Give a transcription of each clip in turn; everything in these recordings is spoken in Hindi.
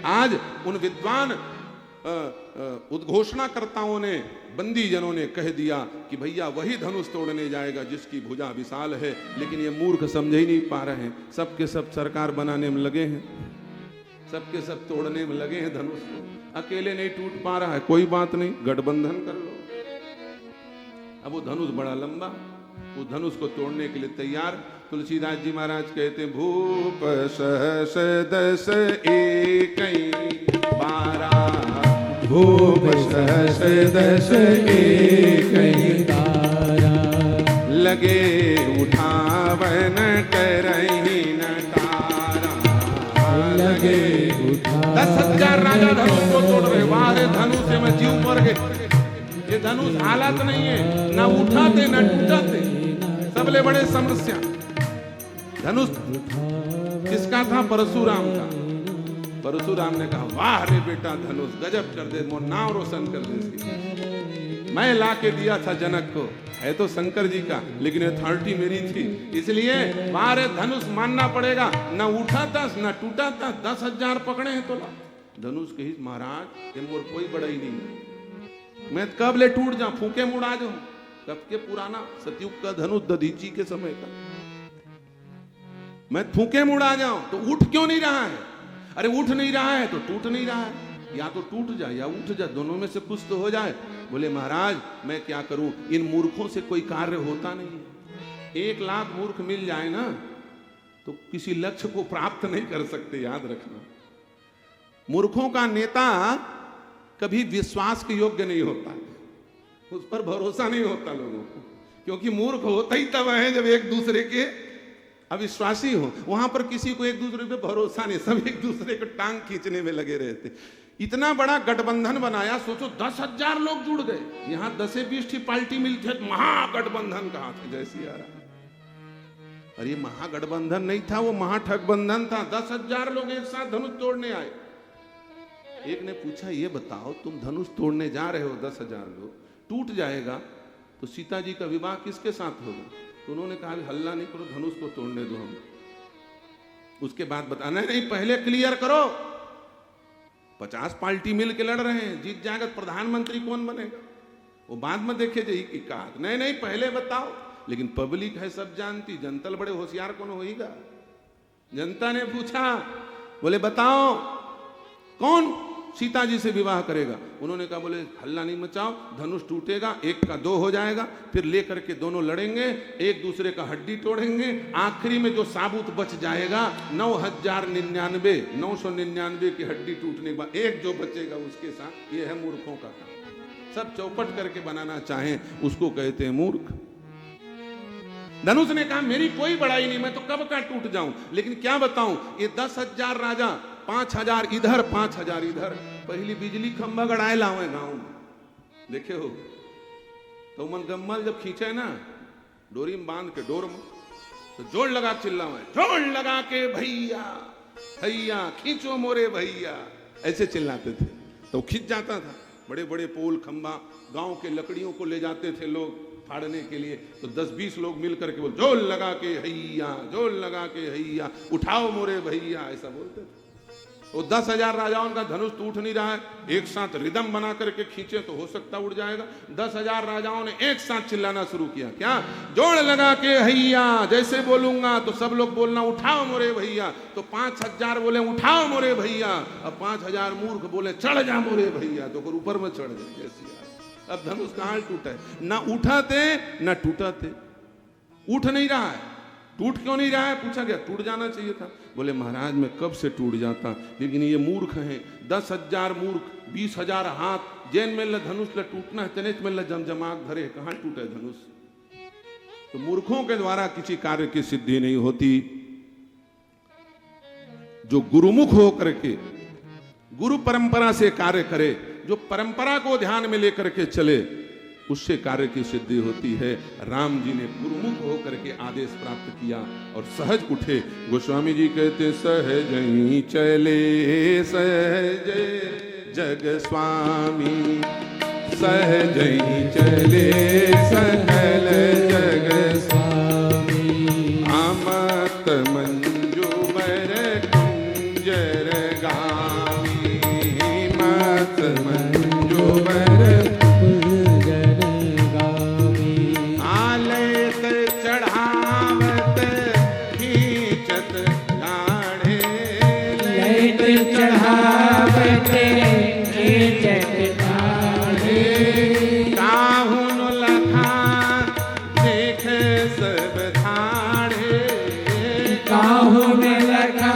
आज उन विद्वान उद्घोषणाकर्ताओं ने, बंदी जनों ने कह दिया कि भैया वही धनुष तोड़ने जाएगा जिसकी भुजा विशाल है, लेकिन ये मूर्ख समझ ही नहीं पा रहे हैं। सबके सब सरकार बनाने में लगे हैं, सबके सब तोड़ने में लगे हैं धनुष को, अकेले नहीं टूट पा रहा है, कोई बात नहीं, गठबंधन कर लो। अब वो धनुष बड़ा लंबा, उस धनुष को तोड़ने के लिए तैयार। तुलसीदास जी महाराज कहते हैं, भूप सहस दस एकई 12, भूप सहस दस एकई 12, लगे उठावन करही नकारा, लगे उठा। 10,000 राजा धनुष को तोड़ रहे। वाह रे धनुष से मैं जीव मर गए। ये धनुष हालत नहीं है, ना उठाते ना टूटाते, सबले बड़े समस्या। धनुष किसका था? परशुराम का। परशुराम ने कहा, वाह रे बेटा धनुष, गजब कर दे, मोर नाम रोशन कर दे इसकी। मैं ला के दिया था जनक को, है तो शंकर जी का, लेकिन अथॉरिटी मेरी थी, इसलिए वाह रे धनुष मानना पड़ेगा। ना उठाता ना टूटाता, 10,000 पकड़े हैं तो ला। धनुष कही, महाराज ये मोर कोई बड़ा ही नहीं, मैं कब ले टूट जाऊं, फूके मुड़ा जाऊं। कब के पुराना सतयुग का धनुष, दधीची के समय का, मैं फूके मुड़ा जाऊं तो उठ क्यों नहीं रहा है? अरे उठ नहीं रहा है तो टूट नहीं रहा है, या तो टूट जाए या उठ जाए, दोनों में से कुछ तो हो जाए। बोले महाराज मैं क्या करूं, इन मूर्खों से कोई कार्य होता नहीं है। 1 लाख मूर्ख मिल जाए ना तो किसी लक्ष्य को प्राप्त नहीं कर सकते, याद रखना। मूर्खों का नेता कभी विश्वास के योग्य नहीं होता, उस पर भरोसा नहीं होता लोगों को, क्योंकि मूर्ख होता ही तब है जब एक दूसरे के अविश्वासी हो। वहां पर किसी को एक दूसरे पे भरोसा नहीं, सब एक दूसरे को टांग खींचने में लगे रहते। इतना बड़ा गठबंधन बनाया, सोचो 10,000 लोग जुड़ गए। यहां 10-20 की पार्टी मिलती है, महागठबंधन कहा था जैसी आ रहा। अरे महागठबंधन नहीं था, वो महाठगबंधन था। 10,000 लोग एक साथ धनुष तोड़ने आए। एक ने पूछा, ये बताओ तुम धनुष तोड़ने जा रहे हो, 10,000 लोग, टूट जाएगा तो सीता जी का विवाह किसके साथ होगा? तो उन्होंने कहा, हल्ला नहीं करो, धनुष को तोड़ने दो, हम उसके बाद बताना। नहीं पहले क्लियर करो, 50 पार्टी मिल के लड़ रहे हैं, जीत जाएगा तो प्रधानमंत्री कौन बनेगा, वो बाद में देखे जाएगी कहा। नहीं पहले बताओ। लेकिन पब्लिक है सब जानती, जनता बड़े होशियार कौन होगा। जनता ने पूछा, बोले बताओ कौन सीता जी से विवाह करेगा? उन्होंने कहा, बोले हल्ला नहीं मचाओ, धनुष टूटेगा, 1 का 2 हो जाएगा, फिर लेकर के दोनों लड़ेंगे, एक दूसरे का हड्डी तोड़ेंगे, आखिरी में जो साबुत बच जाएगा 9,999 की हड्डी टूटने के बाद एक जो बचेगा उसके साथ। ये है मूर्खों का काम। सब चौपट करके बनाना चाहें उसको कहते हैं मूर्ख। धनुष ने कहा, मेरी कोई बड़ाई नहीं, मैं तो कब का टूट जाऊं, लेकिन क्या बताऊं, ये 10,000 राजा, 5,000 इधर 5,000 इधर, पहली बिजली खंभा गड़ाए लावे गांव में, देखे हो तो मन गम्मल जब खींचे ना डोरी में बांध के डोर में, तो जोर लगा चिल्लावे, जोर लगा के भैया भैया खींचो मोरे भैया, ऐसे चिल्लाते थे तो खींच जाता था। बड़े बड़े पोल खंभा, गांव के लकड़ियों को ले जाते थे लोग फाड़ने के लिए, तो 10-20 लोग मिल करके बोल, जोर लगा के हैया, जोर लगा के हैया, उठाओ मोरे भैया, ऐसा बोलते थे। वो 10,000 राजाओं का धनुष टूट नहीं रहा है, एक साथ रिदम बना करके खींचे तो हो सकता उड़ जाएगा। 10,000 राजाओं ने एक साथ चिल्लाना शुरू किया, क्या? जोड़ लगा के हैया, जैसे बोलूंगा तो सब लोग बोलना उठाओ मोरे भैया, तो 5,000 बोले उठाओ मोरे भैया, अब 5,000 मूर्ख बोले चढ़ जा मोरे भैया, तो ऊपर में चढ़ जाए। जैसी अब धनुष कहां टूटा है? ना उठाते ना टूटाते, उठ नहीं रहा है। टूट क्यों नहीं रहा है? पूछा गया, टूट जाना चाहिए था। बोले महाराज मैं कब से टूट जाता, लेकिन ये मूर्ख हैं, 10,000 मूर्ख, 20,000 हाथ, जैन में ल धनुष ल टूटना है, तनेच में ल जमजमाक धरे, कहां टूटे धनुष? तो मूर्खों के द्वारा किसी कार्य की सिद्धि नहीं होती। जो गुरुमुख होकर के गुरु परंपरा से कार्य करे, जो परंपरा को ध्यान में लेकर के चले, उससे कार्य की सिद्धि होती है। राम जी ने गुरुमुख होकर के आदेश प्राप्त किया और सहज उठे। गोस्वामी जी कहते, सहज ही चले सहज जग स्वामी, सहज ही चले सकल जग स्वामी, आमत मंजू बर कुंजर गामी, चढ़ावते चटकारे काहू न लखा देख सब ठाड़े काहू में लगा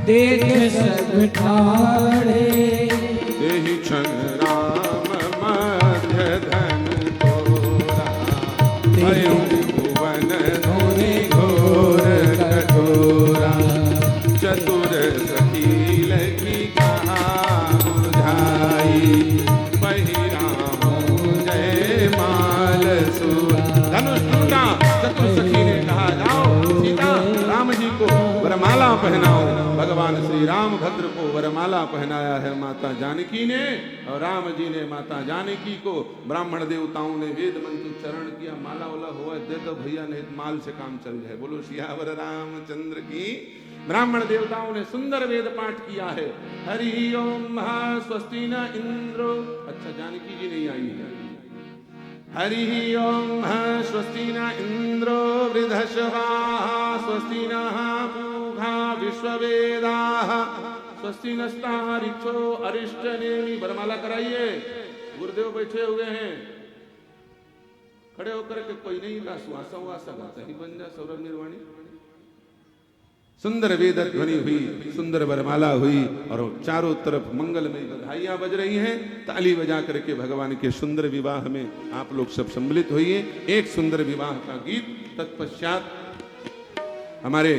देख सब ठाड़े देहि क्षण राम मध्य धन तोरा भयो भुवन धुनि घोर कठोरा चतुर सकील की कहा बुझाई पहिरामो जय माल सु धनुष टूटा चतुर सखी ने कहा जाओ सीता राम जी को वरमाला पहनाओ। भगवान श्री राम भद्र को वरमाला पहनाया है माता जानकी ने और राम जी ने माता जानकी को। ब्राह्मण देवताओं ने वेद मंत्र उच्चारण किया, माला वाला हुआ दे दो भैया, नहीं माल से काम चल जाए। बोलो सियावर रामचंद्र की। ब्राह्मण देवताओं ने सुंदर वेद पाठ किया है। हरि ओम महा स्वस्ति न इंद्रो। अच्छा जानकी जी नहीं आई है। हरि ओम स्वस्ति न इंद्रो वृद्धश्वाः स्वस्ति नः पूषा विश्ववेदाः स्वस्ति नस्तारिक्षो अरिष्टनेमि। वरमाला कराइए। गुरुदेव बैठे हुए हैं, खड़े होकर के कोई नहीं का सुहासा उहासा गाता ही बन जा सौरभ निर्वाणी। सुंदर वेद ध्वनि हुई, सुंदर वरमाला हुई और चारों तरफ मंगलमय बधाइयां बज रही हैं। ताली बजा करके भगवान के सुंदर विवाह में आप लोग सब सम्मिलित होइए। एक सुंदर विवाह का गीत, तत्पश्चात हमारे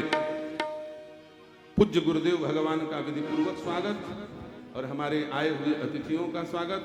पूज्य गुरुदेव भगवान का विधि पूर्वक स्वागत और हमारे आए हुए अतिथियों का स्वागत।